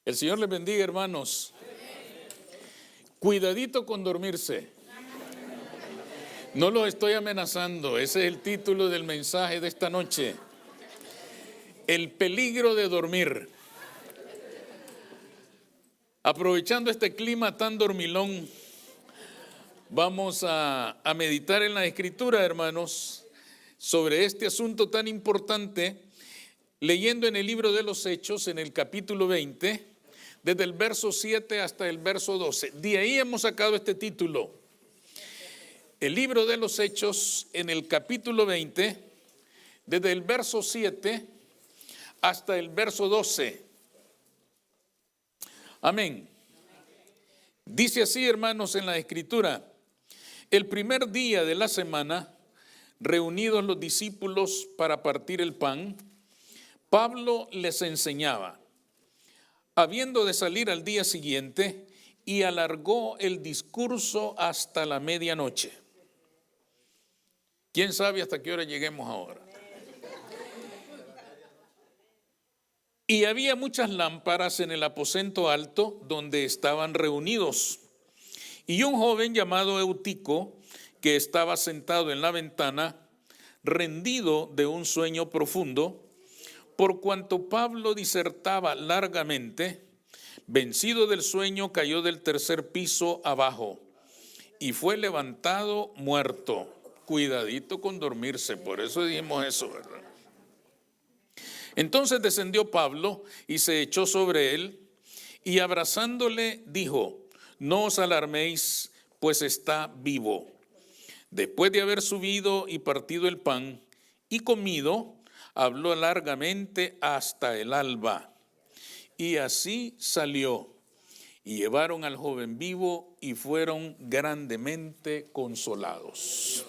El Señor les bendiga, hermanos. Cuidadito con dormirse. No los estoy amenazando, ese es el título del mensaje de esta noche. El peligro de dormir. Aprovechando este clima tan dormilón, vamos a meditar en la Escritura, hermanos, sobre este asunto tan importante, leyendo en el libro de los Hechos, en el capítulo 20, desde el verso 7 hasta el verso 12. De ahí hemos sacado este título. El libro de los Hechos, en el capítulo 20, desde el verso 7 hasta el verso 12. Amén. Dice así, hermanos, en la Escritura: el primer día de la semana, reunidos los discípulos para partir el pan, Pablo les enseñaba, habiendo de salir al día siguiente, y alargó el discurso hasta la medianoche. ¿Quién sabe hasta qué hora lleguemos ahora? Y había muchas lámparas en el aposento alto donde estaban reunidos. Y un joven llamado Eutico, que estaba sentado en la ventana, rendido de un sueño profundo, por cuanto Pablo disertaba largamente, vencido del sueño, cayó del tercer piso abajo y fue levantado muerto. Cuidadito con dormirse, por eso dijimos eso, ¿verdad? Entonces descendió Pablo y se echó sobre él y abrazándole dijo: no os alarméis, pues está vivo. Después de haber subido y partido el pan y comido, habló largamente hasta el alba. Y así salió, y llevaron al joven vivo y fueron grandemente consolados.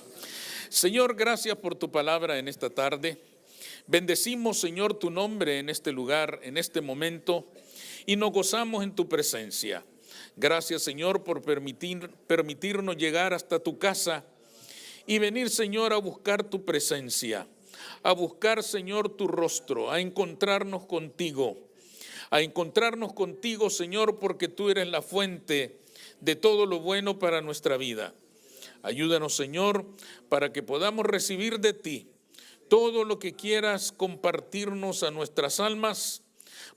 Señor, gracias por tu palabra en esta tarde. Bendecimos, Señor, tu nombre en este lugar, en este momento, y nos gozamos en tu presencia. Gracias, Señor, por permitirnos llegar hasta tu casa y venir, Señor, a buscar tu presencia, a buscar, Señor, tu rostro, a encontrarnos contigo, Señor, porque tú eres la fuente de todo lo bueno para nuestra vida. Ayúdanos, Señor, para que podamos recibir de ti todo lo que quieras compartirnos a nuestras almas,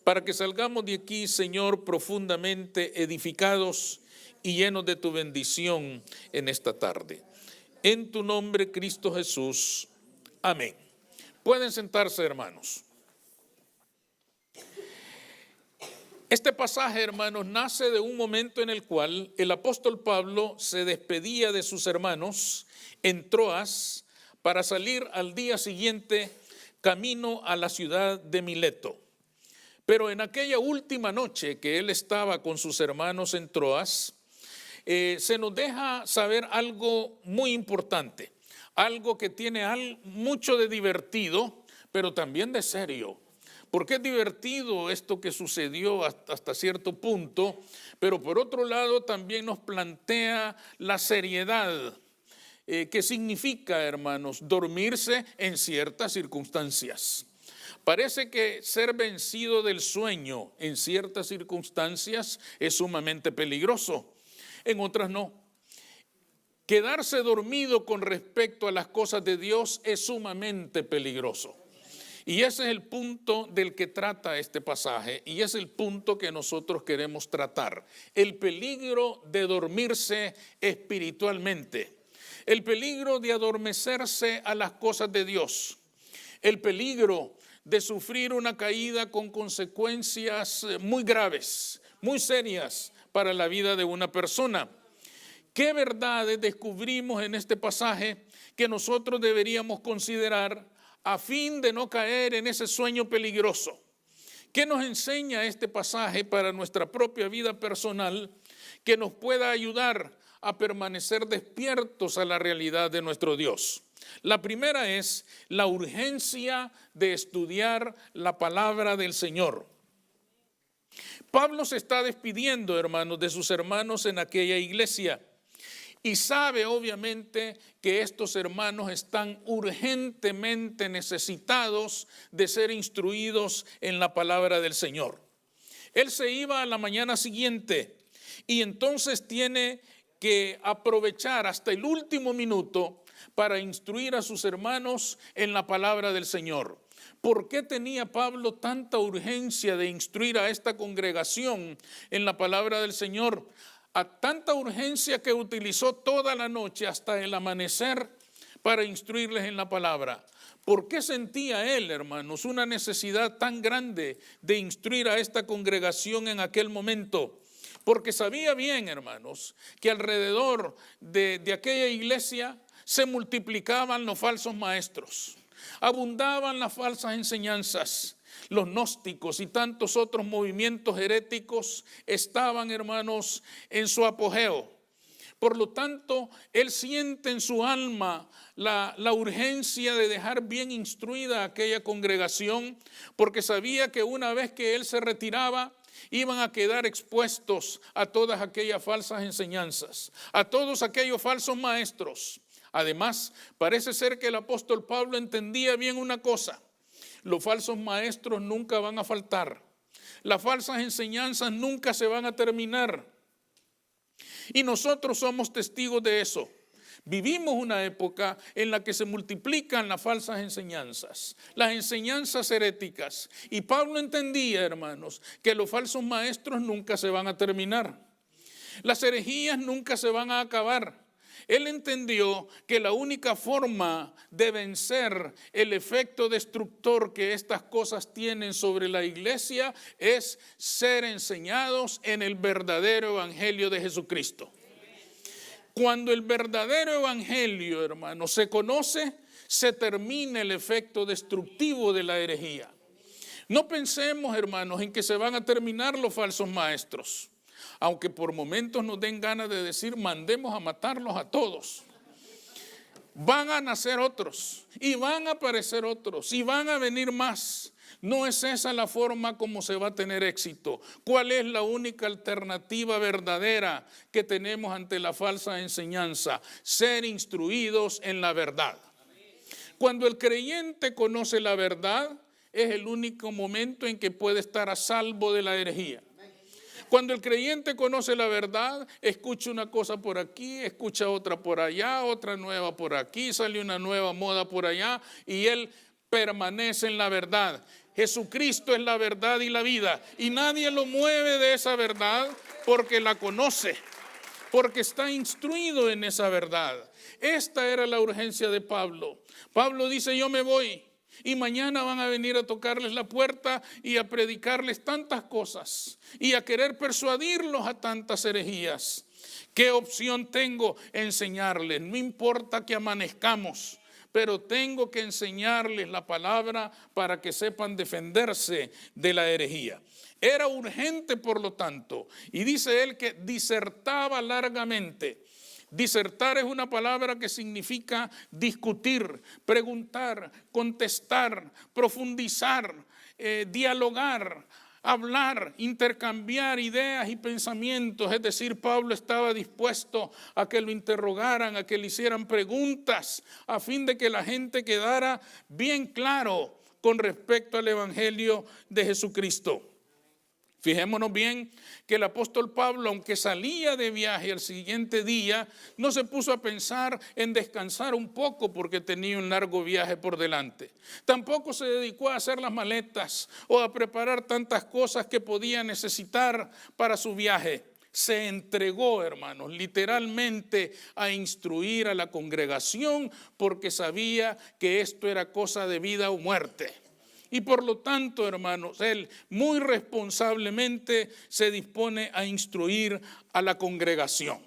para que salgamos de aquí, Señor, profundamente edificados y llenos de tu bendición en esta tarde. En tu nombre, Cristo Jesús. Amén. Pueden sentarse, hermanos. Este pasaje, hermanos, nace de un momento en el cual el apóstol Pablo se despedía de sus hermanos en Troas para salir al día siguiente camino a la ciudad de Mileto. Pero en aquella última noche que él estaba con sus hermanos en Troas, se nos deja saber algo muy importante, algo que tiene mucho de divertido, pero también de serio. Porque es divertido esto que sucedió hasta cierto punto, pero por otro lado también nos plantea la seriedad que significa, hermanos, dormirse en ciertas circunstancias. Parece que ser vencido del sueño en ciertas circunstancias es sumamente peligroso, en otras no. Quedarse dormido con respecto a las cosas de Dios es sumamente peligroso. Y ese es el punto del que trata este pasaje y es el punto que nosotros queremos tratar. El peligro de dormirse espiritualmente, el peligro de adormecerse a las cosas de Dios, el peligro de sufrir una caída con consecuencias muy graves, muy serias para la vida de una persona. ¿Qué verdades descubrimos en este pasaje que nosotros deberíamos considerar a fin de no caer en ese sueño peligroso? ¿Qué nos enseña este pasaje para nuestra propia vida personal que nos pueda ayudar a permanecer despiertos a la realidad de nuestro Dios? La primera es la urgencia de estudiar la palabra del Señor. Pablo se está despidiendo, hermanos, de sus hermanos en aquella iglesia. Y sabe obviamente que estos hermanos están urgentemente necesitados de ser instruidos en la palabra del Señor. Él se iba a la mañana siguiente y entonces tiene que aprovechar hasta el último minuto para instruir a sus hermanos en la palabra del Señor. ¿Por qué tenía Pablo tanta urgencia de instruir a esta congregación en la palabra del Señor? A tanta urgencia que utilizó toda la noche hasta el amanecer para instruirles en la palabra. ¿Por qué sentía él, hermanos, una necesidad tan grande de instruir a esta congregación en aquel momento? Porque sabía bien, hermanos, que alrededor de aquella iglesia se multiplicaban los falsos maestros, abundaban las falsas enseñanzas. Los gnósticos y tantos otros movimientos heréticos estaban, hermanos, en su apogeo. Por lo tanto, él siente en su alma la urgencia de dejar bien instruida a aquella congregación, porque sabía que una vez que él se retiraba, iban a quedar expuestos a todas aquellas falsas enseñanzas, a todos aquellos falsos maestros. Además, parece ser que el apóstol Pablo entendía bien una cosa: los falsos maestros nunca van a faltar, las falsas enseñanzas nunca se van a terminar. Y nosotros somos testigos de eso. Vivimos una época en la que se multiplican las falsas enseñanzas, las enseñanzas heréticas. Y Pablo entendía, hermanos, que los falsos maestros nunca se van a terminar. Las herejías nunca se van a acabar. Él entendió que la única forma de vencer el efecto destructor que estas cosas tienen sobre la iglesia es ser enseñados en el verdadero evangelio de Jesucristo. Cuando el verdadero evangelio, hermano, se conoce, se termina el efecto destructivo de la herejía. No pensemos, hermanos, en que se van a terminar los falsos maestros, aunque por momentos nos den ganas de decir, mandemos a matarlos a todos. Van a nacer otros, y van a aparecer otros, y van a venir más. No es esa la forma como se va a tener éxito. ¿Cuál es la única alternativa verdadera que tenemos ante la falsa enseñanza? Ser instruidos en la verdad. Cuando el creyente conoce la verdad, es el único momento en que puede estar a salvo de la herejía. Cuando el creyente conoce la verdad, escucha una cosa por aquí, escucha otra por allá, otra nueva por aquí, sale una nueva moda por allá, y él permanece en la verdad. Jesucristo es la verdad y la vida, y nadie lo mueve de esa verdad porque la conoce, porque está instruido en esa verdad. Esta era la urgencia de Pablo. Pablo dice, yo me voy, y mañana van a venir a tocarles la puerta y a predicarles tantas cosas y a querer persuadirlos a tantas herejías. ¿Qué opción tengo? Enseñarles. No importa que amanezcamos, pero tengo que enseñarles la palabra para que sepan defenderse de la herejía. Era urgente, por lo tanto, y dice él que disertaba largamente. Disertar es una palabra que significa discutir, preguntar, contestar, profundizar, dialogar, hablar, intercambiar ideas y pensamientos. Es decir, Pablo estaba dispuesto a que lo interrogaran, a que le hicieran preguntas, a fin de que la gente quedara bien claro con respecto al evangelio de Jesucristo. Fijémonos bien que el apóstol Pablo, aunque salía de viaje al siguiente día, no se puso a pensar en descansar un poco porque tenía un largo viaje por delante. Tampoco se dedicó a hacer las maletas o a preparar tantas cosas que podía necesitar para su viaje. Se entregó, hermanos, literalmente a instruir a la congregación porque sabía que esto era cosa de vida o muerte. Y por lo tanto, hermanos, él muy responsablemente se dispone a instruir a la congregación.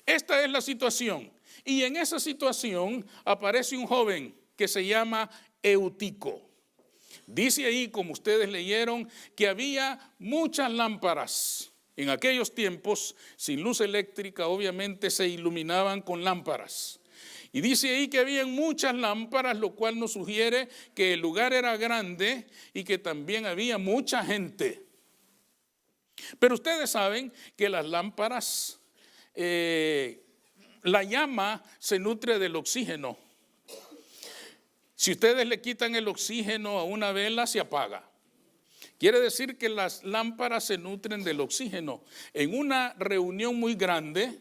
Esta es la situación. Y en esa situación aparece un joven que se llama Eutico. Dice ahí, como ustedes leyeron, que había muchas lámparas. En aquellos tiempos, sin luz eléctrica, obviamente se iluminaban con lámparas. Y dice ahí que habían muchas lámparas, lo cual nos sugiere que el lugar era grande y que también había mucha gente. Pero ustedes saben que las lámparas, la llama se nutre del oxígeno. Si ustedes le quitan el oxígeno a una vela, se apaga. Quiere decir que las lámparas se nutren del oxígeno. En una reunión muy grande,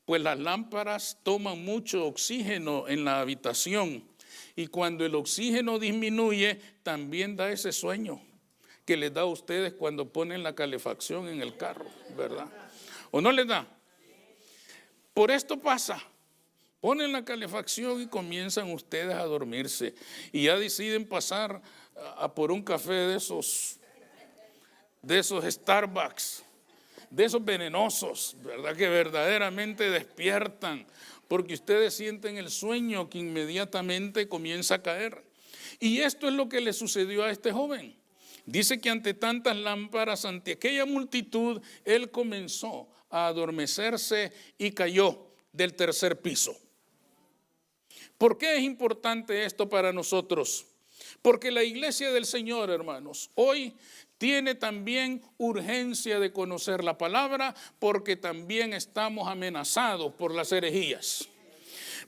pues las lámparas toman mucho oxígeno en la habitación. Y cuando el oxígeno disminuye, también da ese sueño que les da a ustedes cuando ponen la calefacción en el carro, ¿verdad? ¿O no les da? Por esto pasa. Ponen la calefacción y comienzan ustedes a dormirse. Y ya deciden pasar a por un café de esos Starbucks, de esos venenosos, ¿verdad? Que verdaderamente despiertan, porque ustedes sienten el sueño que inmediatamente comienza a caer. Y esto es lo que le sucedió a este joven. Dice que ante tantas lámparas, ante aquella multitud, él comenzó a adormecerse y cayó del tercer piso. ¿Por qué es importante esto para nosotros? Porque la iglesia del Señor, hermanos, hoy tiene también urgencia de conocer la palabra, porque también estamos amenazados por las herejías.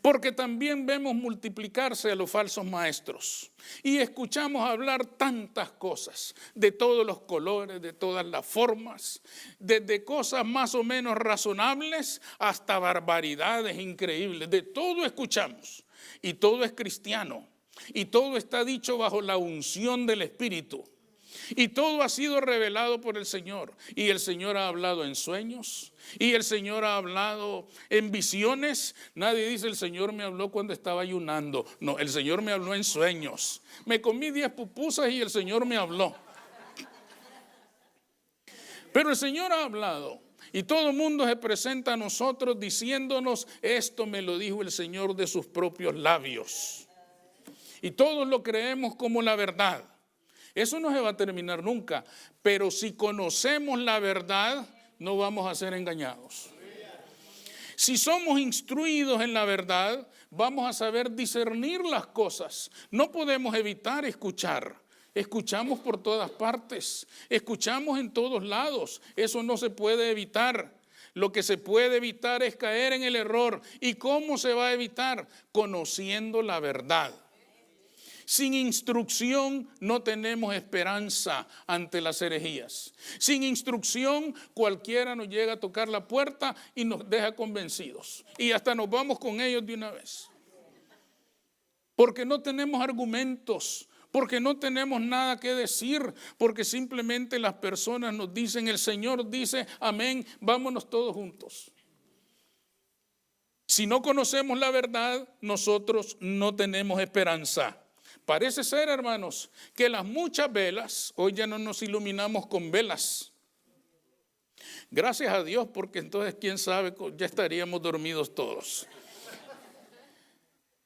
Porque también vemos multiplicarse a los falsos maestros y escuchamos hablar tantas cosas, de todos los colores, de todas las formas, desde cosas más o menos razonables hasta barbaridades increíbles. De todo escuchamos y todo es cristiano y todo está dicho bajo la unción del Espíritu. Y todo ha sido revelado por el Señor. Y el Señor ha hablado en sueños. Y el Señor ha hablado en visiones. Nadie dice el Señor me habló cuando estaba ayunando. No, el Señor me habló en sueños. Me comí 10 pupusas y el Señor me habló. Pero el Señor ha hablado. Y todo el mundo se presenta a nosotros diciéndonos, esto me lo dijo el Señor de sus propios labios. Y todos lo creemos como la verdad. Eso no se va a terminar nunca, pero si conocemos la verdad, no vamos a ser engañados. Si somos instruidos en la verdad, vamos a saber discernir las cosas. No podemos evitar escuchar. Escuchamos por todas partes, escuchamos en todos lados. Eso no se puede evitar. Lo que se puede evitar es caer en el error. ¿Y cómo se va a evitar? Conociendo la verdad. Sin instrucción no tenemos esperanza ante las herejías. Sin instrucción cualquiera nos llega a tocar la puerta y nos deja convencidos. Y hasta nos vamos con ellos de una vez. Porque no tenemos argumentos, porque no tenemos nada que decir, porque simplemente las personas nos dicen, el Señor dice, amén, vámonos todos juntos. Si no conocemos la verdad, nosotros no tenemos esperanza. Parece ser, hermanos, que las muchas velas, hoy ya no nos iluminamos con velas. Gracias a Dios, porque entonces, quién sabe, ya estaríamos dormidos todos.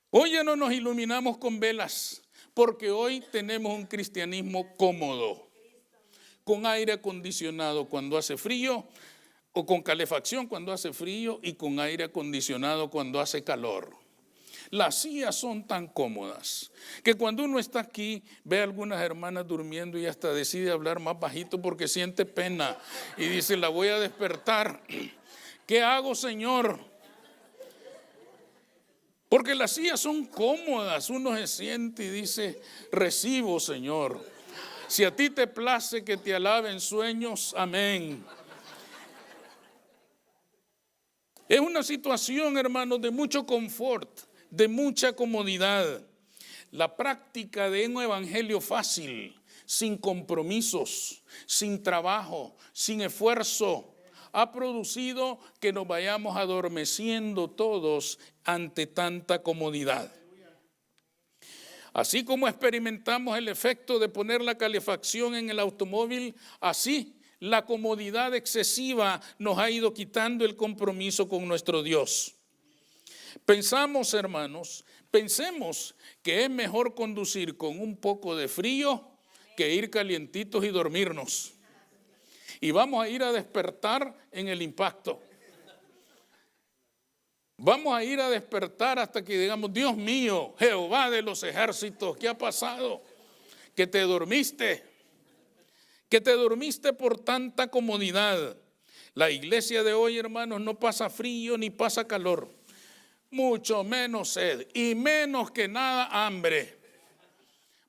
Hoy ya no nos iluminamos con velas, porque hoy tenemos un cristianismo cómodo, con aire acondicionado cuando hace frío, o con calefacción cuando hace frío, y con aire acondicionado cuando hace calor. Las sillas son tan cómodas que cuando uno está aquí ve a algunas hermanas durmiendo y hasta decide hablar más bajito porque siente pena y dice, la voy a despertar. ¿Qué hago, Señor? Porque las sillas son cómodas, uno se siente y dice, recibo, Señor. Si a ti te place que te alabe en sueños, amén. Es una situación, hermanos, de mucho confort, de mucha comodidad. La práctica de un evangelio fácil, sin compromisos, sin trabajo, sin esfuerzo, ha producido que nos vayamos adormeciendo todos ante tanta comodidad. Así como experimentamos el efecto de poner la calefacción en el automóvil, así la comodidad excesiva nos ha ido quitando el compromiso con nuestro Dios. Pensamos, hermanos, pensemos que es mejor conducir con un poco de frío que ir calientitos y dormirnos. Y vamos a ir a despertar en el impacto. Vamos a ir a despertar hasta que digamos, Dios mío, Jehová de los ejércitos, ¿qué ha pasado? Que te dormiste por tanta comodidad. La iglesia de hoy, hermanos, no pasa frío ni pasa calor. Mucho menos sed y menos que nada hambre,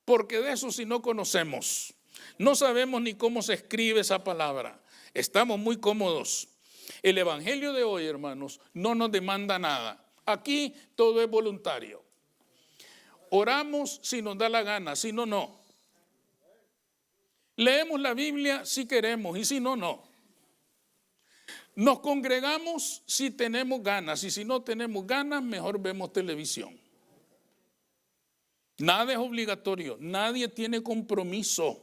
porque de eso sí no conocemos. No sabemos ni cómo se escribe esa palabra. Estamos muy cómodos. El evangelio de hoy, hermanos, no nos demanda nada. Aquí todo es voluntario. Oramos si nos da la gana, si no, no. Leemos la Biblia si queremos y si no, no. Nos congregamos si tenemos ganas y si no tenemos ganas, mejor vemos televisión. Nada es obligatorio, nadie tiene compromiso.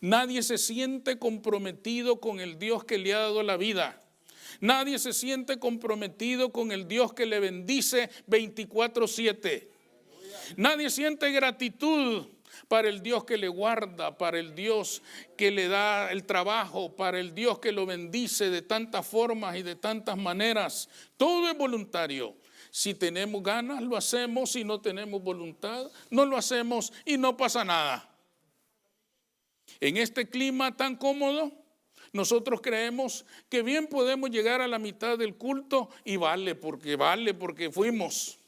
Nadie se siente comprometido con el Dios que le ha dado la vida. Nadie se siente comprometido con el Dios que le bendice 24/7. Nadie siente gratitud para el Dios que le guarda, para el Dios que le da el trabajo, para el Dios que lo bendice de tantas formas y de tantas maneras. Todo es voluntario. Si tenemos ganas, lo hacemos. Si no tenemos voluntad, no lo hacemos y no pasa nada. En este clima tan cómodo, nosotros creemos que bien podemos llegar a la mitad del culto y vale porque fuimos.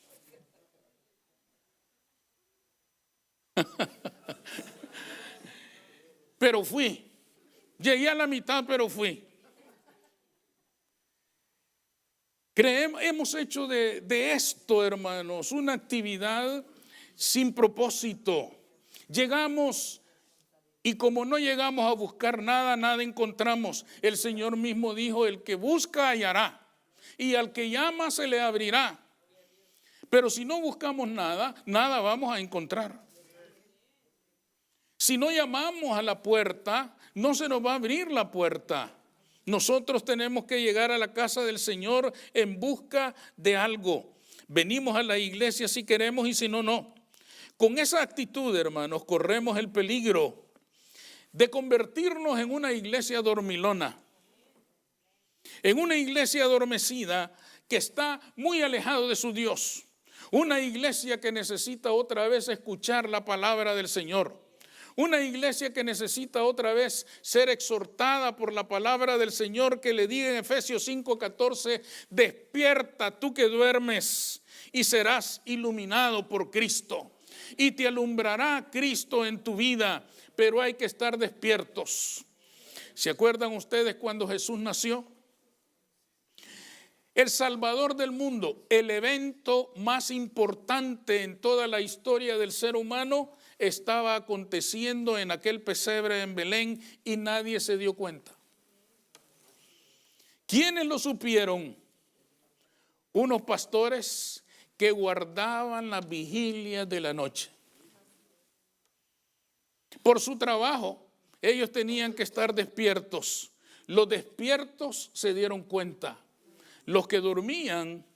Pero fui. Llegué a la mitad, pero fui. Hemos hecho de esto, hermanos, una actividad sin propósito. Llegamos y como no llegamos a buscar nada, nada encontramos. El Señor mismo dijo, el que busca hallará y al que llama se le abrirá. Pero si no buscamos nada, nada vamos a encontrar. Si no llamamos a la puerta, no se nos va a abrir la puerta. Nosotros tenemos que llegar a la casa del Señor en busca de algo. Venimos a la iglesia si queremos y si no, no. Con esa actitud, hermanos, corremos el peligro de convertirnos en una iglesia dormilona. En una iglesia adormecida que está muy alejado de su Dios. Una iglesia que necesita otra vez escuchar la palabra del Señor. Una iglesia que necesita otra vez ser exhortada por la palabra del Señor que le diga en Efesios 5:14, despierta tú que duermes y serás iluminado por Cristo. Y te alumbrará Cristo en tu vida, pero hay que estar despiertos. ¿Se acuerdan ustedes cuando Jesús nació? El Salvador del mundo, el evento más importante en toda la historia del ser humano, estaba aconteciendo en aquel pesebre en Belén y nadie se dio cuenta. ¿Quiénes lo supieron? Unos pastores que guardaban las vigilias de la noche. Por su trabajo, ellos tenían que estar despiertos. Los despiertos se dieron cuenta. Los que dormían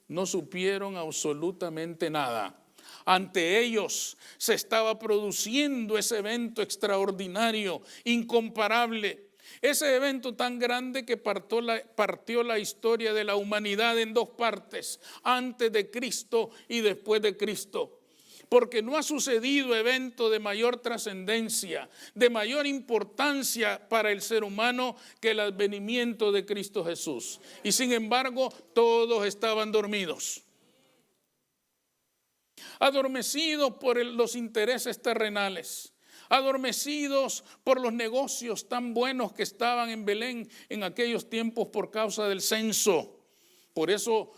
no supieron absolutamente nada. Ante ellos se estaba produciendo ese evento extraordinario, incomparable. Ese evento tan grande que partió la historia de la humanidad en dos partes, antes de Cristo y después de Cristo. Porque no ha sucedido evento de mayor trascendencia, de mayor importancia para el ser humano que el advenimiento de Cristo Jesús. Y sin embargo, todos estaban dormidos. Adormecidos por los intereses terrenales, adormecidos por los negocios tan buenos que estaban en Belén en aquellos tiempos por causa del censo. Por eso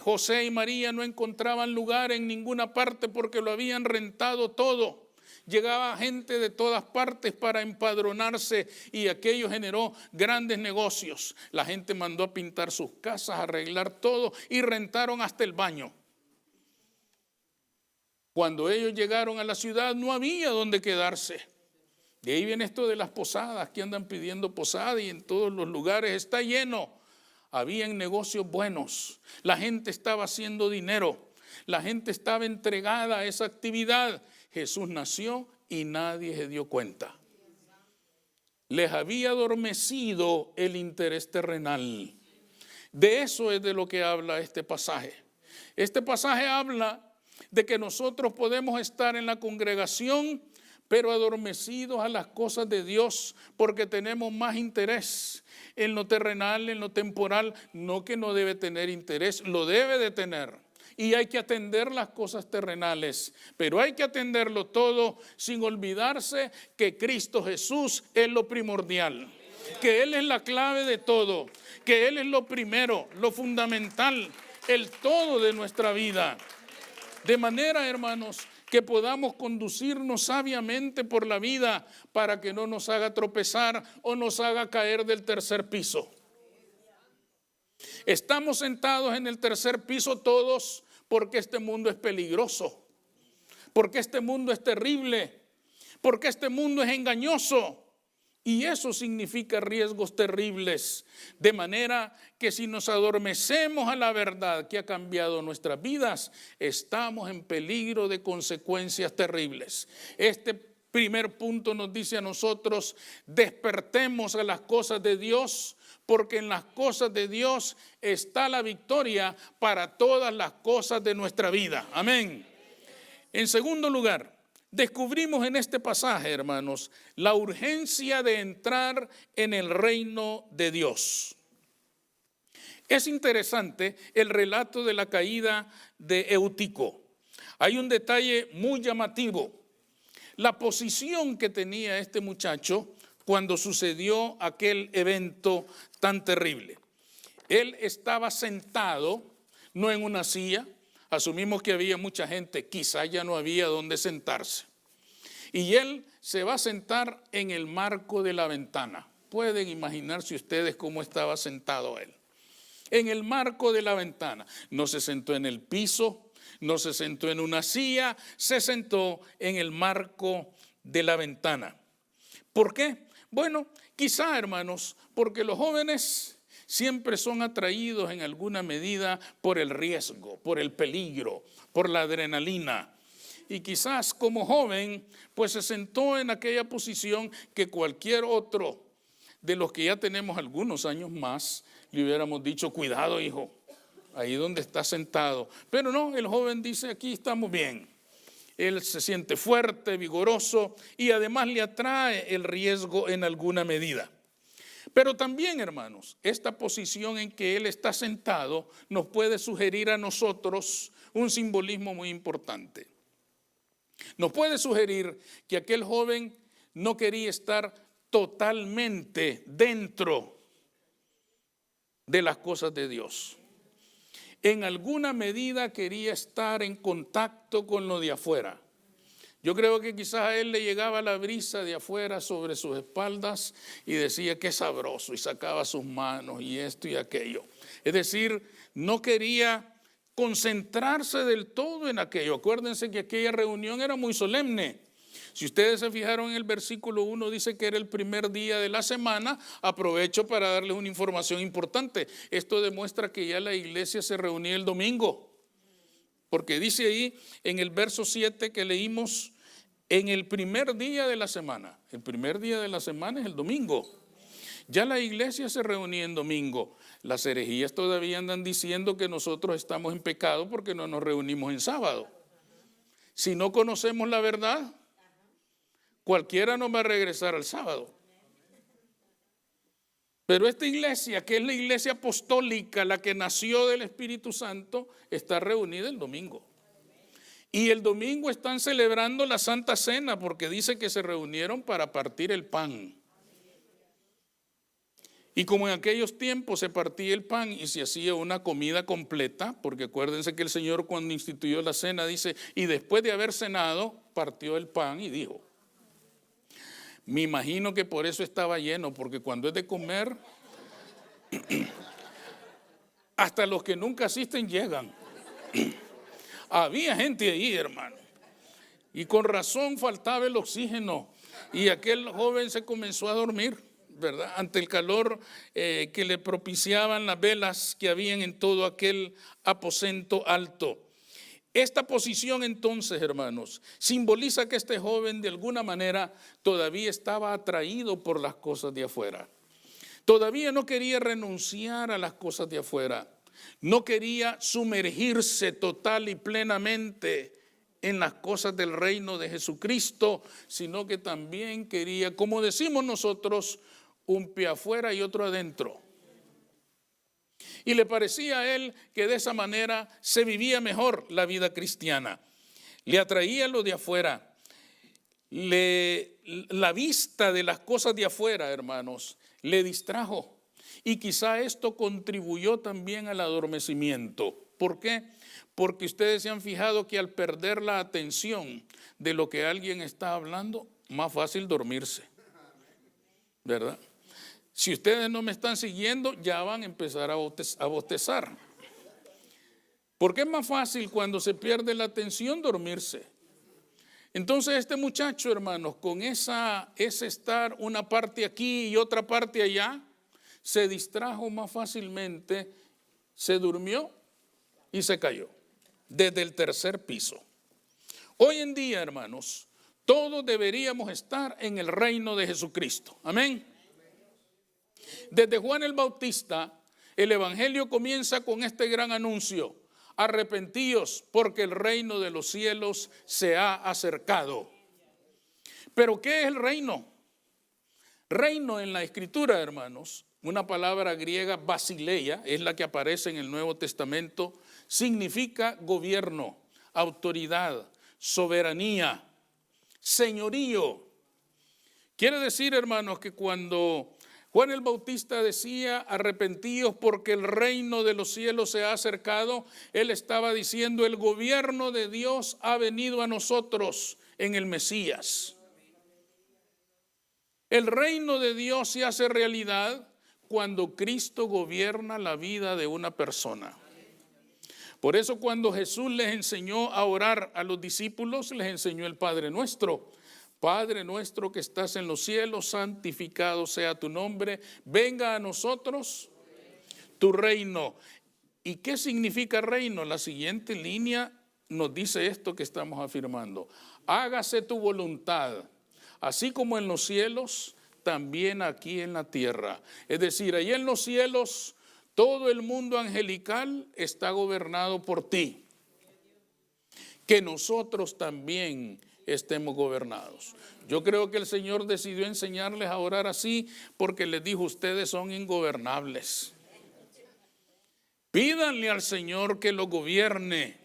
José y María no encontraban lugar en ninguna parte porque lo habían rentado todo. Llegaba gente de todas partes para empadronarse y aquello generó grandes negocios. La gente mandó a pintar sus casas, a arreglar todo y rentaron hasta el baño. Cuando ellos llegaron a la ciudad no había donde quedarse. De ahí viene esto de las posadas, que andan pidiendo posada y en todos los lugares está lleno. Habían negocios buenos, la gente estaba haciendo dinero, la gente estaba entregada a esa actividad. Jesús nació y nadie se dio cuenta. Les había adormecido el interés terrenal. De eso es de lo que habla este pasaje. Este pasaje habla de que nosotros podemos estar en la congregación, pero adormecidos a las cosas de Dios, porque tenemos más interés en lo terrenal, en lo temporal. No que no debe tener interés, lo debe de tener. y hay que atender las cosas terrenales, pero hay que atenderlo todo sin olvidarse que Cristo Jesús es lo primordial, que Él es la clave de todo, que Él es lo primero, lo fundamental, el todo de nuestra vida. De manera, hermanos, que podamos conducirnos sabiamente por la vida para que no nos haga tropezar o nos haga caer del tercer piso. Estamos sentados en el tercer piso todos porque este mundo es peligroso, porque este mundo es terrible, porque este mundo es engañoso. Y eso significa riesgos terribles, de manera que si nos adormecemos a la verdad que ha cambiado nuestras vidas, estamos en peligro de consecuencias terribles. Este primer punto nos dice a nosotros, despertemos a las cosas de Dios, porque en las cosas de Dios está la victoria para todas las cosas de nuestra vida. Amén. En segundo lugar, descubrimos en este pasaje, hermanos, la urgencia de entrar en el reino de Dios. Es interesante el relato de la caída de Eutico. Hay un detalle muy llamativo. La posición que tenía este muchacho cuando sucedió aquel evento tan terrible. Él estaba sentado, no en una silla. Asumimos que había mucha gente, quizá ya no había dónde sentarse. Y él se va a sentar en el marco de la ventana. Pueden imaginarse ustedes cómo estaba sentado él. En el marco de la ventana. No se sentó en el piso, no se sentó en una silla, se sentó en el marco de la ventana. ¿Por qué? Bueno, quizá, hermanos, porque los jóvenes siempre son atraídos en alguna medida por el riesgo, por el peligro, por la adrenalina. Y quizás como joven, pues se sentó en aquella posición que cualquier otro de los que ya tenemos algunos años más, le hubiéramos dicho, cuidado hijo, ahí donde está sentado. Pero no, el joven dice, aquí estamos bien. Él se siente fuerte, vigoroso y además le atrae el riesgo en alguna medida. Pero también, hermanos, esta posición en que él está sentado nos puede sugerir a nosotros un simbolismo muy importante. Nos puede sugerir que aquel joven no quería estar totalmente dentro de las cosas de Dios. En alguna medida quería estar en contacto con lo de afuera. Yo creo que quizás a él le llegaba la brisa de afuera sobre sus espaldas y decía qué sabroso y sacaba sus manos y esto y aquello. Es decir, no quería concentrarse del todo en aquello. Acuérdense que aquella reunión era muy solemne. Si ustedes se fijaron en el versículo 1, dice que era el primer día de la semana. Aprovecho para darles una información importante. Esto demuestra que ya la iglesia se reunía el domingo. Porque dice ahí en el verso 7 que leímos, en el primer día de la semana. El primer día de la semana es el domingo. Ya la iglesia se reunía en domingo. Las herejías todavía andan diciendo que nosotros estamos en pecado porque no nos reunimos en sábado. Si no conocemos la verdad, cualquiera nos va a regresar al sábado. Pero esta iglesia, que es la iglesia apostólica, la que nació del Espíritu Santo, está reunida el domingo. Y el domingo están celebrando la Santa Cena porque dice que se reunieron para partir el pan. Y como en aquellos tiempos se partía el pan y se hacía una comida completa, porque acuérdense que el Señor cuando instituyó la cena dice, y después de haber cenado, partió el pan y dijo. Me imagino que por eso estaba lleno, porque cuando es de comer, hasta los que nunca asisten llegan. Había gente ahí, hermano, y con razón faltaba el oxígeno, y aquel joven se comenzó a dormir, ¿verdad? Ante el calor que le propiciaban las velas que habían en todo aquel aposento alto. Esta posición entonces, hermanos, simboliza que este joven de alguna manera todavía estaba atraído por las cosas de afuera. Todavía no quería renunciar a las cosas de afuera. No quería sumergirse total y plenamente en las cosas del reino de Jesucristo, sino que también quería, como decimos nosotros, un pie afuera y otro adentro. Y le parecía a él que de esa manera se vivía mejor la vida cristiana. Le atraía lo de afuera. La vista de las cosas de afuera, hermanos, le distrajo. Y quizá esto contribuyó también al adormecimiento. ¿Por qué? Porque ustedes se han fijado que al perder la atención de lo que alguien está hablando, más fácil dormirse, ¿verdad? Si ustedes no me están siguiendo, ya van a empezar a bostezar. Porque es más fácil cuando se pierde la atención dormirse. Entonces este muchacho, hermanos, con ese estar una parte aquí y otra parte allá, se distrajo más fácilmente, se durmió y se cayó desde el tercer piso. Hoy en día, hermanos, todos deberíamos estar en el reino de Jesucristo. Amén. Desde Juan el Bautista, el evangelio comienza con este gran anuncio: arrepentíos, porque el reino de los cielos se ha acercado. ¿Pero qué es el reino? Reino en la Escritura, hermanos, una palabra griega, basileia, es la que aparece en el Nuevo Testamento, significa gobierno, autoridad, soberanía, señorío. Quiere decir, hermanos, que cuando Juan el Bautista decía arrepentíos porque el reino de los cielos se ha acercado, él estaba diciendo el gobierno de Dios ha venido a nosotros en el Mesías. El reino de Dios se hace realidad cuando Cristo gobierna la vida de una persona. Por eso cuando Jesús les enseñó a orar a los discípulos, les enseñó el Padre Nuestro. Padre nuestro que estás en los cielos, santificado sea tu nombre, venga a nosotros tu reino. ¿Y qué significa reino? La siguiente línea nos dice esto que estamos afirmando: hágase tu voluntad, así como en los cielos, también aquí en la tierra. Es decir, ahí en los cielos, todo el mundo angelical está gobernado por ti. Que nosotros también estemos gobernados. Yo creo que el Señor decidió enseñarles a orar así porque les dijo: ustedes son ingobernables. Pídanle al Señor que lo gobierne,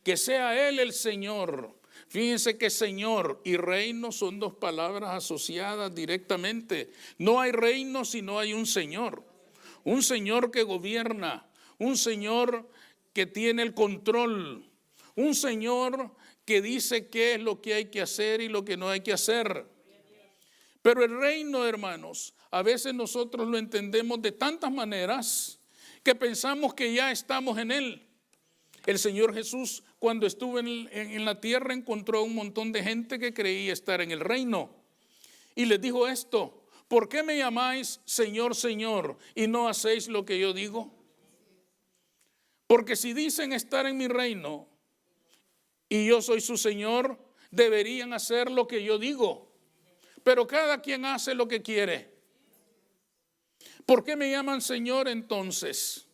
que sea Él el Señor. Fíjense que Señor y reino son dos palabras asociadas directamente. No hay reino si no hay un Señor que gobierna, un Señor que tiene el control, un Señor que dice qué es lo que hay que hacer y lo que no hay que hacer. Pero el reino, hermanos, a veces nosotros lo entendemos de tantas maneras que pensamos que ya estamos en él. El Señor Jesús, cuando estuvo en la tierra, encontró un montón de gente que creía estar en el reino. Y les dijo esto: ¿por qué me llamáis Señor, Señor, y no hacéis lo que yo digo? Porque si dicen estar en mi reino y yo soy su Señor, deberían hacer lo que yo digo. Pero cada quien hace lo que quiere. ¿Por qué me llaman Señor entonces?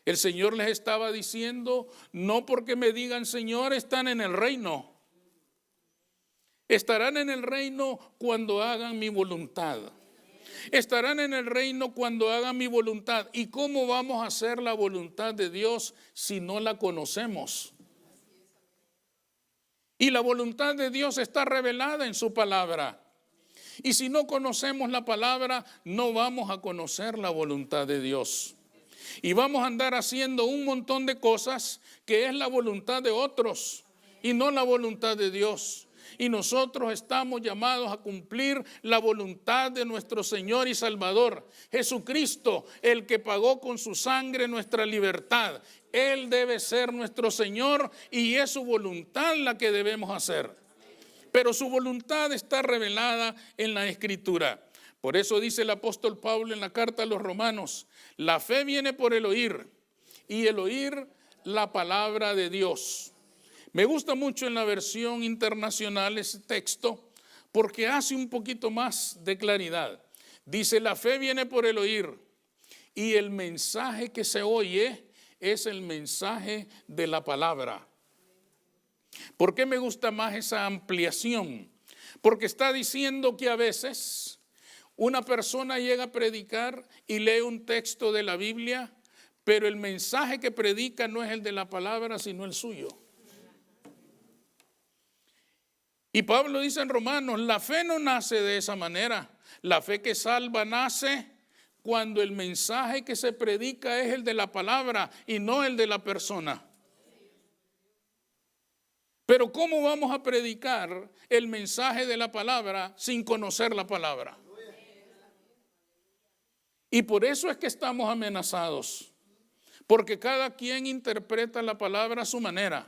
El Señor les estaba diciendo: no porque me digan Señor están en el reino. Estarán en el reino cuando hagan mi voluntad. Estarán en el reino cuando hagan mi voluntad. ¿Y cómo vamos a hacer la voluntad de Dios si no la conocemos? Y la voluntad de Dios está revelada en su palabra. Y si no conocemos la palabra, no vamos a conocer la voluntad de Dios. Y vamos a andar haciendo un montón de cosas que es la voluntad de otros y no la voluntad de Dios. Y nosotros estamos llamados a cumplir la voluntad de nuestro Señor y Salvador, Jesucristo, el que pagó con su sangre nuestra libertad. Él debe ser nuestro Señor y es su voluntad la que debemos hacer. Pero su voluntad está revelada en la Escritura. Por eso dice el apóstol Pablo en la carta a los Romanos: la fe viene por el oír y el oír la palabra de Dios. Me gusta mucho en la versión internacional ese texto porque hace un poquito más de claridad. Dice: la fe viene por el oír y el mensaje que se oye es el mensaje de la palabra. ¿Por qué me gusta más esa ampliación? Porque está diciendo que a veces una persona llega a predicar y lee un texto de la Biblia, pero el mensaje que predica no es el de la palabra, sino el suyo. Y Pablo dice en Romanos, la fe no nace de esa manera. La fe que salva nace cuando el mensaje que se predica es el de la palabra y no el de la persona. Pero ¿cómo vamos a predicar el mensaje de la palabra sin conocer la palabra? Y por eso es que estamos amenazados, porque cada quien interpreta la palabra a su manera.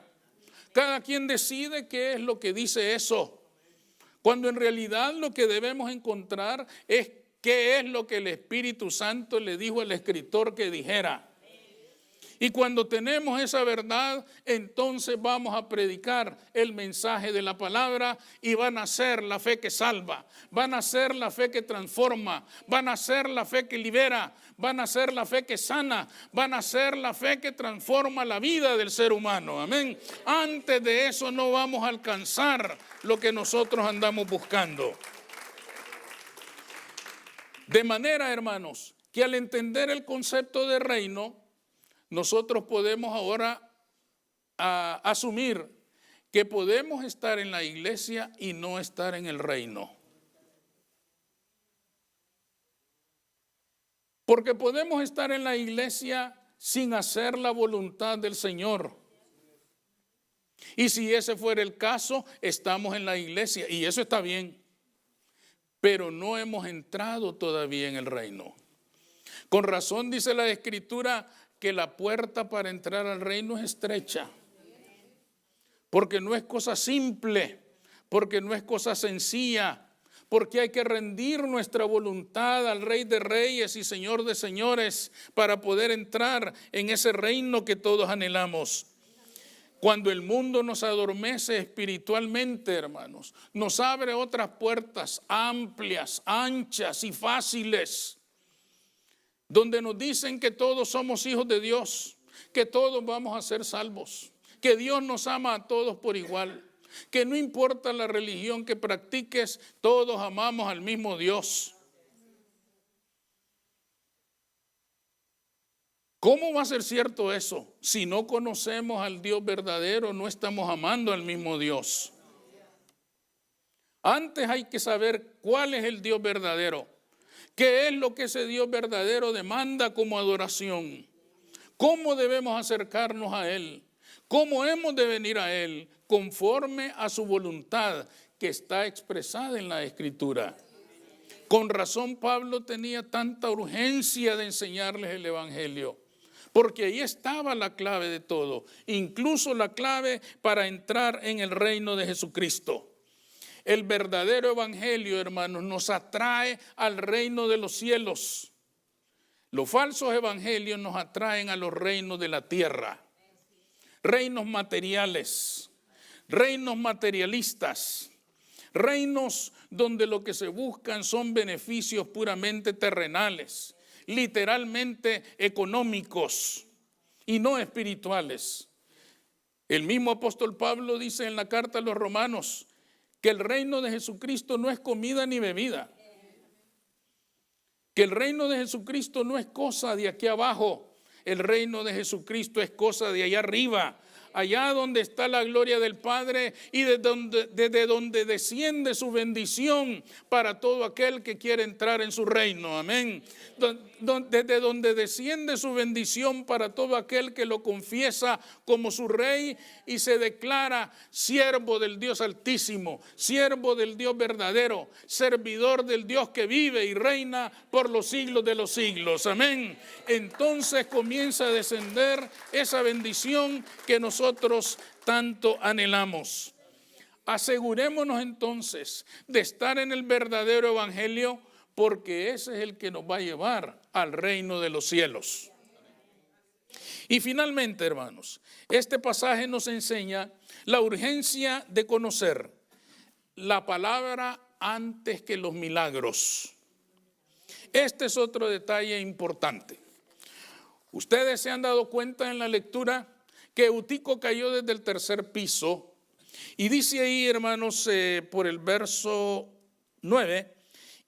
Cada quien decide qué es lo que dice eso, cuando en realidad lo que debemos encontrar es qué es lo que el Espíritu Santo le dijo al escritor que dijera. Y cuando tenemos esa verdad, entonces vamos a predicar el mensaje de la palabra y van a ser la fe que salva, van a ser la fe que transforma, van a ser la fe que libera, van a ser la fe que sana, van a ser la fe que transforma la vida del ser humano. Amén. Antes de eso no vamos a alcanzar lo que nosotros andamos buscando. De manera, hermanos, que al entender el concepto de reino, nosotros podemos ahora asumir que podemos estar en la iglesia y no estar en el reino. Porque podemos estar en la iglesia sin hacer la voluntad del Señor. Y si ese fuera el caso, estamos en la iglesia y eso está bien. Pero no hemos entrado todavía en el reino. Con razón dice la Escritura que la puerta para entrar al reino es estrecha, porque no es cosa simple, porque no es cosa sencilla, porque hay que rendir nuestra voluntad al Rey de Reyes y Señor de Señores para poder entrar en ese reino que todos anhelamos. Cuando el mundo nos adormece espiritualmente, hermanos, nos abre otras puertas amplias, anchas y fáciles, donde nos dicen que todos somos hijos de Dios, que todos vamos a ser salvos, que Dios nos ama a todos por igual, que no importa la religión que practiques, todos amamos al mismo Dios. ¿Cómo va a ser cierto eso? Si no conocemos al Dios verdadero, no estamos amando al mismo Dios. Antes hay que saber cuál es el Dios verdadero. ¿Qué es lo que ese Dios verdadero demanda como adoración? ¿Cómo debemos acercarnos a Él? ¿Cómo hemos de venir a Él? Conforme a su voluntad que está expresada en la Escritura. Con razón Pablo tenía tanta urgencia de enseñarles el Evangelio, porque ahí estaba la clave de todo, incluso la clave para entrar en el reino de Jesucristo. El verdadero evangelio, hermanos, nos atrae al reino de los cielos. Los falsos evangelios nos atraen a los reinos de la tierra. Reinos materiales, reinos materialistas, reinos donde lo que se buscan son beneficios puramente terrenales, literalmente económicos y no espirituales. El mismo apóstol Pablo dice en la carta a los Romanos que el reino de Jesucristo no es comida ni bebida. Que el reino de Jesucristo no es cosa de aquí abajo. El reino de Jesucristo es cosa de allá arriba. Allá donde está la gloria del Padre y desde donde desciende su bendición para todo aquel que quiere entrar en su reino. Amén. Desde donde desciende su bendición para todo aquel que lo confiesa como su rey y se declara siervo del Dios Altísimo, siervo del Dios verdadero, servidor del Dios que vive y reina por los siglos de los siglos. Amén. Entonces comienza a descender esa bendición que nosotros tanto anhelamos. Asegurémonos entonces de estar en el verdadero evangelio, porque ese es el que nos va a llevar al reino de los cielos. Y finalmente, hermanos, este pasaje nos enseña la urgencia de conocer la palabra antes que los milagros. Este es otro detalle importante. Ustedes se han dado cuenta en la lectura que Eutico cayó desde el tercer piso y dice ahí, hermanos, por el verso 9,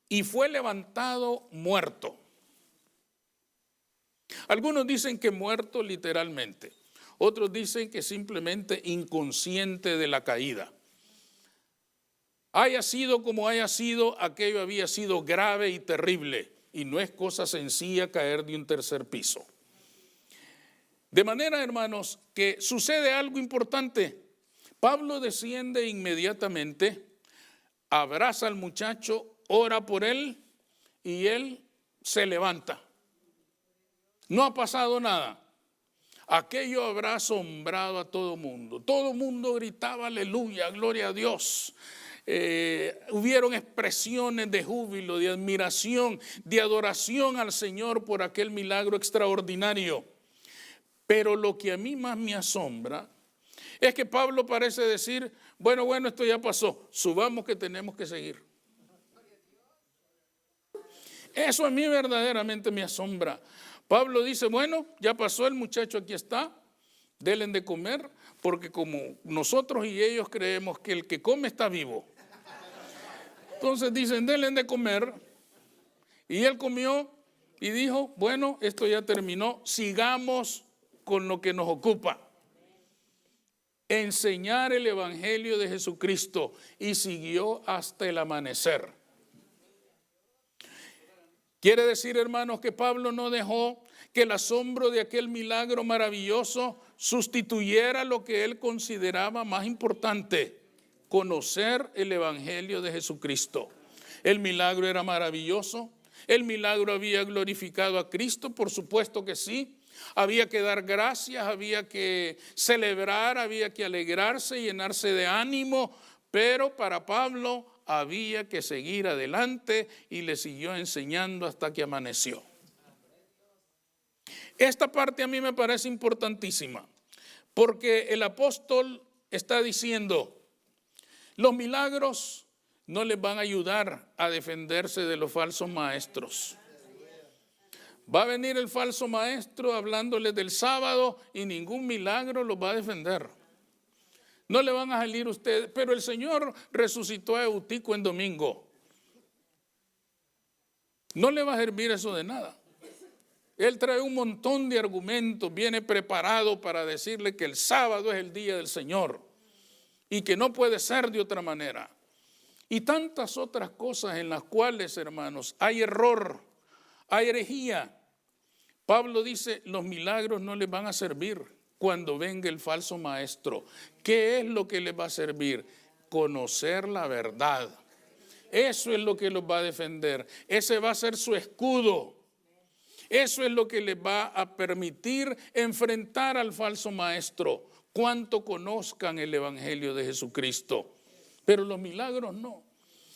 y fue levantado muerto. Algunos dicen que muerto literalmente, otros dicen que simplemente inconsciente de la caída. Haya sido como haya sido, aquello había sido grave y terrible, y no es cosa sencilla caer de un tercer piso. De manera, hermanos, que sucede algo importante. Pablo desciende inmediatamente, abraza al muchacho, ora por él y él se levanta. No ha pasado nada. Aquello habrá asombrado a todo mundo. Todo mundo gritaba aleluya, gloria a Dios. Hubieron expresiones de júbilo, de admiración, de adoración al Señor por aquel milagro extraordinario. Pero lo que a mí más me asombra es que Pablo parece decir, bueno, esto ya pasó, subamos que tenemos que seguir. Eso a mí verdaderamente me asombra. Pablo dice, bueno, ya pasó, el muchacho aquí está, denle de comer, porque como nosotros y ellos creemos que el que come está vivo. Entonces dicen, denle de comer, y él comió y dijo, bueno, esto ya terminó, sigamos con lo que nos ocupa. Enseñar el evangelio de Jesucristo, y siguió hasta el amanecer. Quiere decir, hermanos, que Pablo no dejó que el asombro de aquel milagro maravilloso sustituyera lo que él consideraba más importante: conocer el evangelio de Jesucristo. El milagro era maravilloso, el milagro había glorificado a Cristo, por supuesto que sí. Había que dar gracias, había que celebrar, había que alegrarse, llenarse de ánimo, pero para Pablo había que seguir adelante, y le siguió enseñando hasta que amaneció. Esta parte a mí me parece importantísima, porque el apóstol está diciendo, los milagros no les van a ayudar a defenderse de los falsos maestros. Va a venir el falso maestro hablándoles del sábado y ningún milagro los va a defender. No le van a salir ustedes, pero el Señor resucitó a Eutico en domingo. No le va a servir eso de nada. Él trae un montón de argumentos, viene preparado para decirle que el sábado es el día del Señor y que no puede ser de otra manera. Y tantas otras cosas en las cuales, hermanos, hay error, hay herejía. Pablo dice, los milagros no les van a servir cuando venga el falso maestro. ¿Qué es lo que les va a servir? Conocer la verdad. Eso es lo que los va a defender. Ese va a ser su escudo. Eso es lo que les va a permitir enfrentar al falso maestro, cuanto conozcan el evangelio de Jesucristo. Pero los milagros no.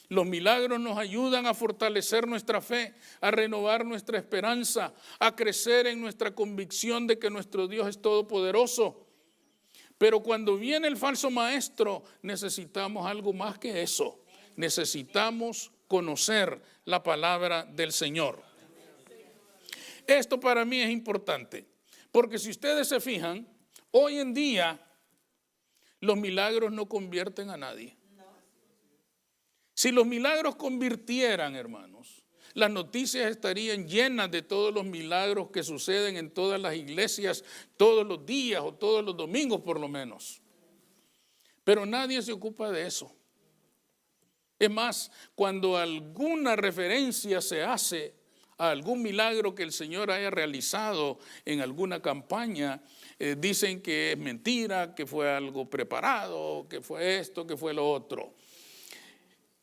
Los milagros nos ayudan a fortalecer nuestra fe, a renovar nuestra esperanza, a crecer en nuestra convicción de que nuestro Dios es todopoderoso. Pero cuando viene el falso maestro, necesitamos algo más que eso. Necesitamos conocer la palabra del Señor. Esto para mí es importante, porque si ustedes se fijan, hoy en día los milagros no convierten a nadie. Si los milagros convirtieran, hermanos, las noticias estarían llenas de todos los milagros que suceden en todas las iglesias todos los días o todos los domingos por lo menos. Pero nadie se ocupa de eso. Es más, cuando alguna referencia se hace a algún milagro que el Señor haya realizado en alguna campaña, dicen que es mentira, que fue algo preparado, que fue esto, que fue lo otro.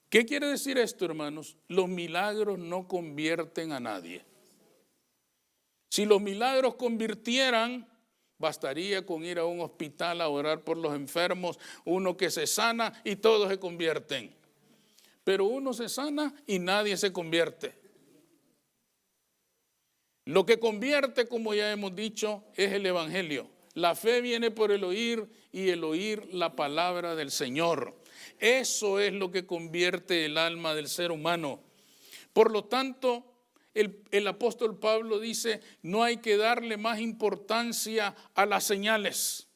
¿Qué quiere decir esto, hermanos? Los milagros no convierten a nadie. Si los milagros convirtieran, bastaría con ir a un hospital a orar por los enfermos, uno que se sana y todos se convierten. Pero uno se sana y nadie se convierte. Lo que convierte, como ya hemos dicho, es el evangelio. La fe viene por el oír y el oír la palabra del Señor. Eso es lo que convierte el alma del ser humano. Por lo tanto, el apóstol Pablo dice, no hay que darle más importancia a las señales.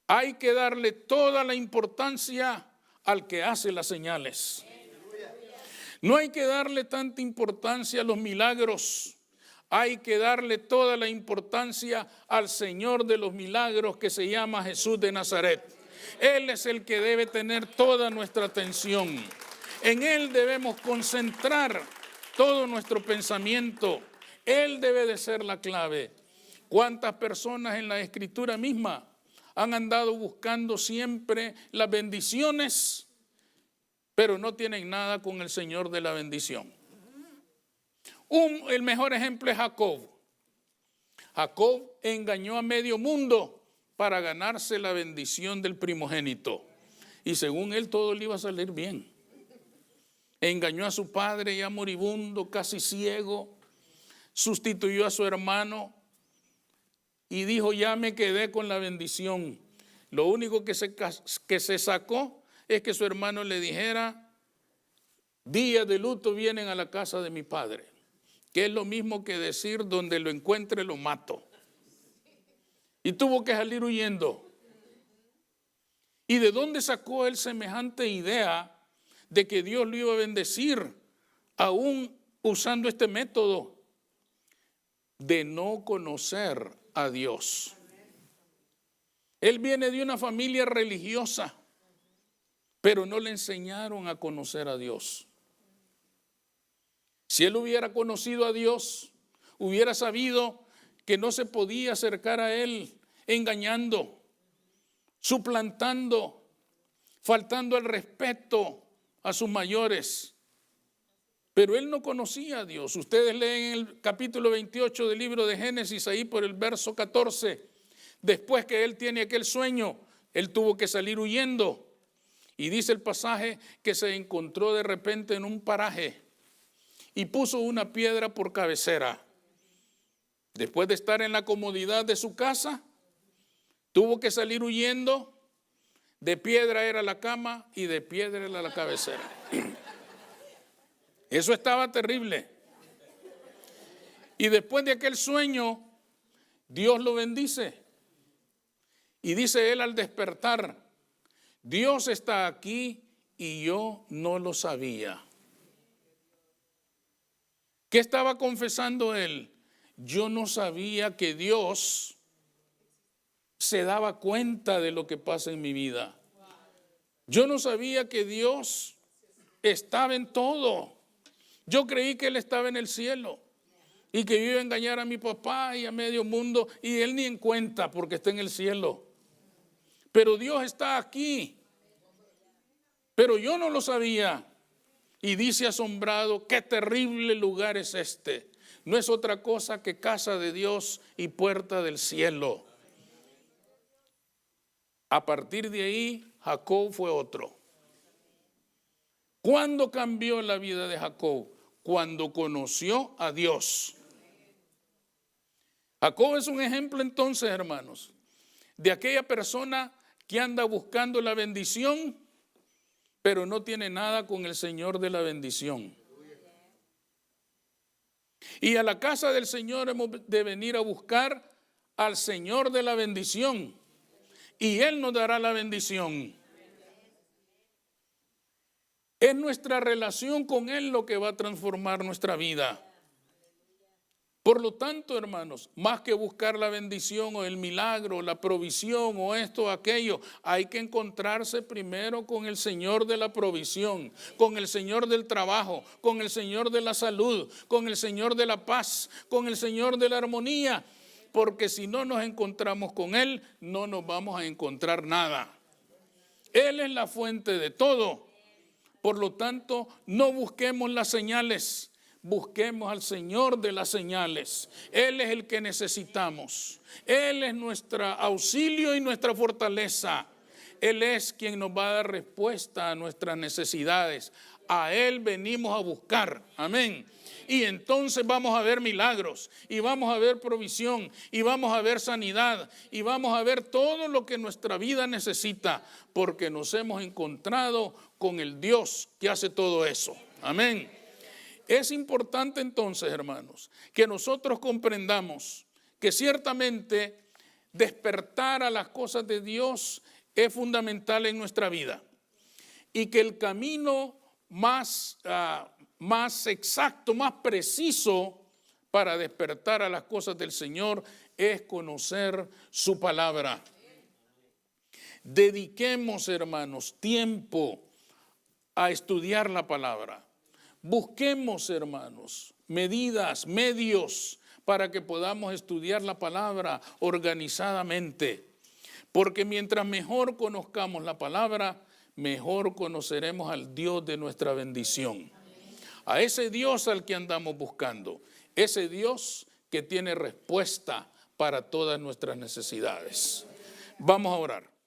Hay que darle toda la importancia al que hace las señales. No hay que darle tanta importancia a los milagros. hay que darle toda la importancia al Señor de los milagros que se llama Jesús de Nazaret. Él es el que debe tener toda nuestra atención. En Él debemos concentrar todo nuestro pensamiento. Él debe de ser la clave. ¿Cuántas personas en la Escritura misma han andado buscando siempre las bendiciones, pero no tienen nada con el Señor de la bendición? El mejor ejemplo es Jacob. Jacob engañó a medio mundo para ganarse la bendición del primogénito. Y según él todo le iba a salir bien. Engañó a su padre ya moribundo, casi ciego. Sustituyó a su hermano y dijo, ya me quedé con la bendición. Lo único que se sacó es que su hermano le dijera, días de luto vienen a la casa de mi padre. Que es lo mismo que decir, donde lo encuentre lo mato. Y tuvo que salir huyendo. ¿Y de dónde sacó él semejante idea de que Dios lo iba a bendecir, aún usando este método? De no conocer a Dios. Él viene de una familia religiosa, pero no le enseñaron a conocer a Dios. Si él hubiera conocido a Dios, hubiera sabido que no se podía acercar a Él engañando, suplantando, faltando el respeto a sus mayores. Pero él no conocía a Dios. Ustedes leen el capítulo 28 del libro de Génesis, ahí por el verso 14. Después que él tiene aquel sueño, él tuvo que salir huyendo. Y dice el pasaje que se encontró de repente en un paraje y puso una piedra por cabecera. Después de estar en la comodidad de su casa, tuvo que salir huyendo. De piedra era la cama y de piedra era la cabecera. Eso estaba terrible. Y después de aquel sueño, Dios lo bendice. Y dice él al despertar, Dios está aquí y yo no lo sabía. ¿Qué estaba confesando él? Yo no sabía que Dios se daba cuenta de lo que pasa en mi vida. Yo no sabía que Dios estaba en todo. Yo creí que Él estaba en el cielo y que yo iba a engañar a mi papá y a medio mundo y Él ni en cuenta porque está en el cielo. Pero Dios está aquí. Pero yo no lo sabía. Y dice asombrado, qué terrible lugar es este. No es otra cosa que casa de Dios y puerta del cielo. A partir de ahí, Jacob fue otro. ¿Cuándo cambió la vida de Jacob? Cuando conoció a Dios. Jacob es un ejemplo entonces, hermanos, de aquella persona que anda buscando la bendición, pero no tiene nada con el Señor de la bendición. Y a la casa del Señor hemos de venir a buscar al Señor de la bendición. Y Él nos dará la bendición. Es nuestra relación con Él lo que va a transformar nuestra vida. Por lo tanto, hermanos, más que buscar la bendición o el milagro, la provisión o esto o aquello, hay que encontrarse primero con el Señor de la provisión, con el Señor del trabajo, con el Señor de la salud, con el Señor de la paz, con el Señor de la armonía. Porque si no nos encontramos con Él, no nos vamos a encontrar nada. Él es la fuente de todo. Por lo tanto, no busquemos las señales, busquemos al Señor de las señales. Él es el que necesitamos. Él es nuestro auxilio y nuestra fortaleza. Él es quien nos va a dar respuesta a nuestras necesidades. A Él venimos a buscar. Amén. Y entonces vamos a ver milagros, y vamos a ver provisión, y vamos a ver sanidad, y vamos a ver todo lo que nuestra vida necesita, porque nos hemos encontrado con el Dios que hace todo eso. Amén. Es importante entonces, hermanos, que nosotros comprendamos que ciertamente despertar a las cosas de Dios es fundamental en nuestra vida, y que el camino más exacto, más preciso para despertar a las cosas del Señor es conocer su palabra. Dediquemos, hermanos, tiempo a estudiar la palabra. Busquemos, hermanos, medidas, medios para que podamos estudiar la palabra organizadamente. Porque mientras mejor conozcamos la palabra, mejor conoceremos al Dios de nuestra bendición. A ese Dios al que andamos buscando. Ese Dios que tiene respuesta para todas nuestras necesidades. Vamos a orar.